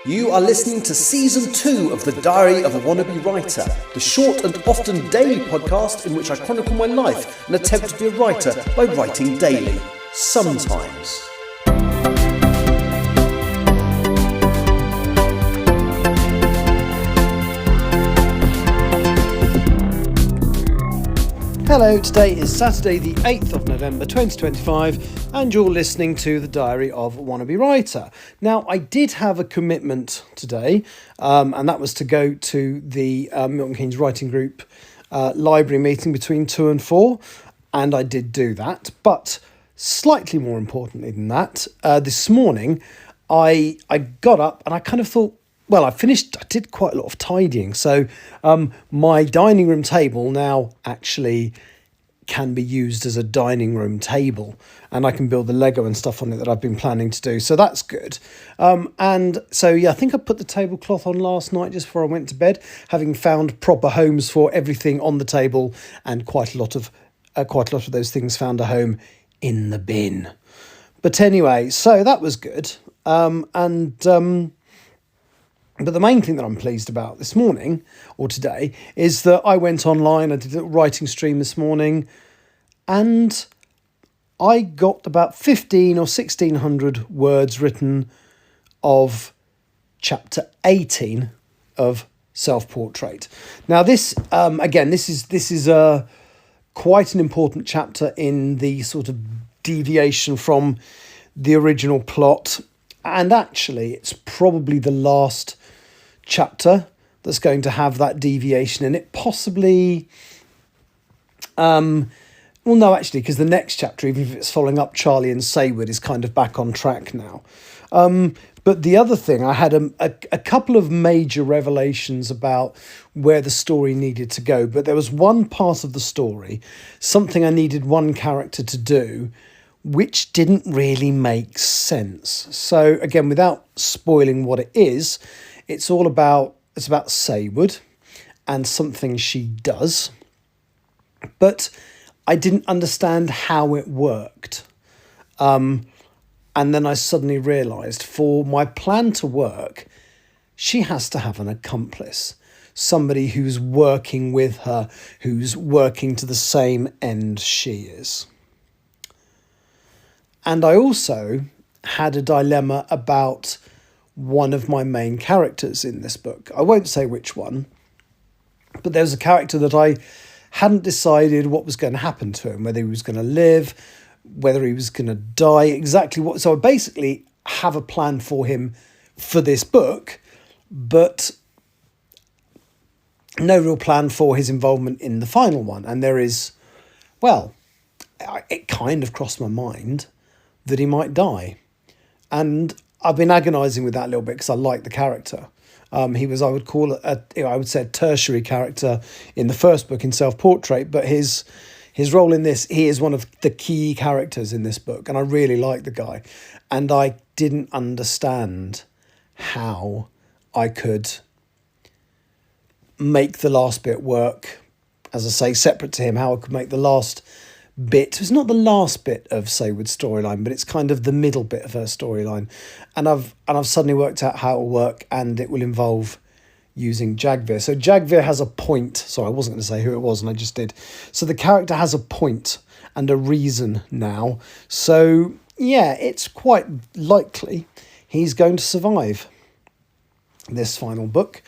You are listening to Season 2 of The Diary of a Wannabe Writer, the short and often daily podcast in which I chronicle my life and attempt to be a writer by writing daily. Sometimes. Hello, today is Saturday the 8th of November 2025 and you're listening to The Diary of a Wannabe Writer. Now, I did have a commitment today and that was to go to the Milton Keynes Writing Group library meeting between 2 and 4 and I did do that. But slightly more importantly than that, this morning I got up and I kind of thought, well, I did quite a lot of tidying. So my dining room table now actually can be used as a dining room table and I can build the Lego and stuff on it that I've been planning to do. So that's good. And so, yeah, I think I put the tablecloth on last night just before I went to bed, having found proper homes for everything on the table and quite a lot of those things found a home in the bin. But anyway, so that was good. But the main thing that I'm pleased about this morning, or today, is that I went online, I did a writing stream this morning, and I got about 15 or 1600 words written of chapter 18 of Self-Portrait. Now this, again, this is quite an important chapter in the sort of deviation from the original plot, and actually it's probably the last chapter that's going to have that deviation in it, possibly because the next chapter, even if it's following up Charlie and Saywood, is kind of back on track now. But the other thing, I had a couple of major revelations about where the story needed to go, but there was one part of the story, something I needed one character to do, which didn't really make sense. So again, without spoiling what it is, it's about Saywood and something she does, but I didn't understand how it worked. And then I suddenly realised for my plan to work, she has to have an accomplice, somebody who's working with her, who's working to the same end she is. And I also had a dilemma about one of my main characters in this book. I won't say which one, but there's a character that I hadn't decided what was going to happen to him, whether he was going to live, whether he was going to die, exactly what. So I basically have a plan for him for this book, but no real plan for his involvement in the final one. And there is, well, it kind of crossed my mind that he might die. And I've been agonising with that a little bit because I like the character. He was, I would say, a tertiary character in the first book in Self-Portrait, but his role in this, he is one of the key characters in this book, and I really like the guy. And I didn't understand how I could make the last bit work, as I say, separate to him, how I could make the last bit. It's not the last bit of Saywood's storyline, but it's kind of the middle bit of her storyline. And I've suddenly worked out how it will work, and it will involve using Jagvir. So Jagvir has a point. Sorry, I wasn't going to say who it was, and I just did. So the character has a point and a reason now. So yeah, it's quite likely he's going to survive this book,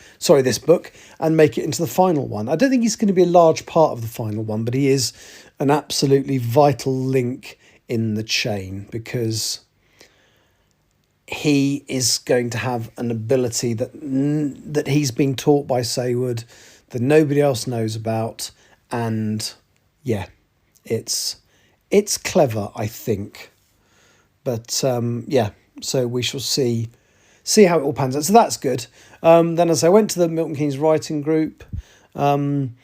and make it into the final one. I don't think he's going to be a large part of the final one, but he is an absolutely vital link in the chain because he is going to have an ability that he's been taught by Saywood that nobody else knows about, and yeah, it's clever, I think. But yeah, so we shall see how it all pans out. So that's good. Then as I went to the Milton Keynes Writing Group, one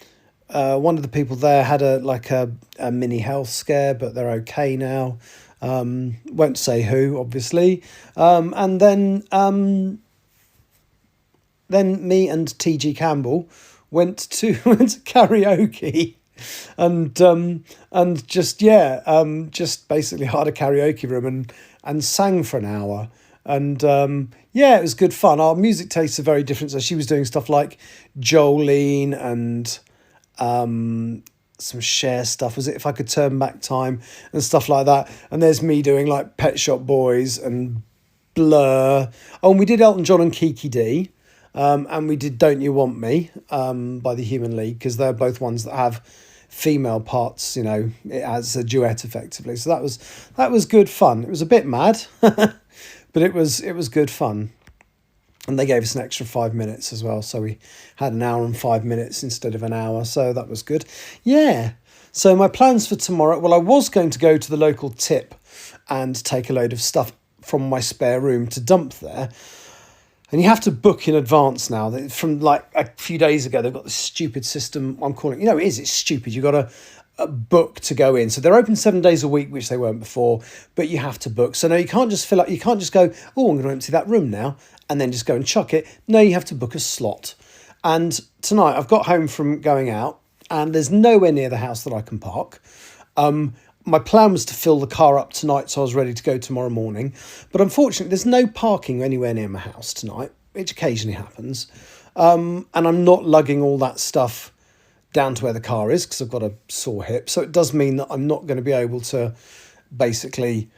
of the people there had a mini health scare, but they're okay now. Won't say who, obviously. And then me and TG Campbell went to karaoke. And just basically hired a karaoke room and sang for an hour. And yeah, it was good fun. Our music tastes are very different. So she was doing stuff like Jolene and some Cher stuff. Was it If I Could Turn Back Time and stuff like that? And there's me doing like Pet Shop Boys and Blur. Oh, and we did Elton John and Kiki D. And we did Don't You Want Me by the Human League, because they're both ones that have female parts, as a duet effectively. So that was good fun. It was a bit mad, but it was good fun. And they gave us an extra 5 minutes as well. So we had an hour and 5 minutes instead of an hour. So that was good. Yeah. So my plans for tomorrow, well, I was going to go to the local tip and take a load of stuff from my spare room to dump there. And you have to book in advance now. From like a few days ago, they've got this stupid system. I'm calling it, it's stupid. You've got to book to go in. So they're open 7 days a week, which they weren't before, but you have to book. So no, you can't just fill up. You can't just go, oh, I'm going to empty that room now, and then just go and chuck it. No, you have to book a slot. And tonight I've got home from going out, and there's nowhere near the house that I can park. My plan was to fill the car up tonight, so I was ready to go tomorrow morning. But unfortunately, there's no parking anywhere near my house tonight, which occasionally happens. And I'm not lugging all that stuff down to where the car is, because I've got a sore hip. So it does mean that I'm not going to be able to basically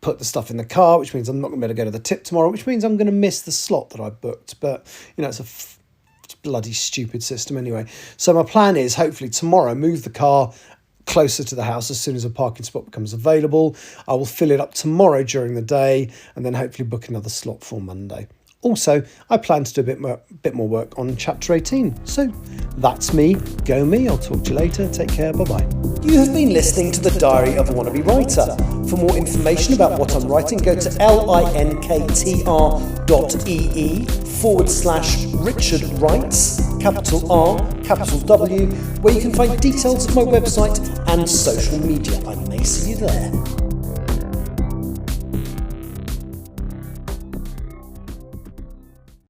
put the stuff in the car, which means I'm not going to be able to go to the tip tomorrow, which means I'm going to miss the slot that I booked. But, it's a bloody stupid system anyway. So my plan is hopefully tomorrow move the car closer to the house as soon as a parking spot becomes available. I will fill it up tomorrow during the day, and then hopefully book another slot for Monday. Also, I plan to do a bit more work on Chapter 18. So that's me. Go me. I'll talk to you later. Take care. Bye-bye. You have been listening to The Diary of a Wannabe Writer. For more information about what I'm writing, go to linktr.ee/Richard Writes, capital R, capital W, where you can find details of my website and social media. I may see you there.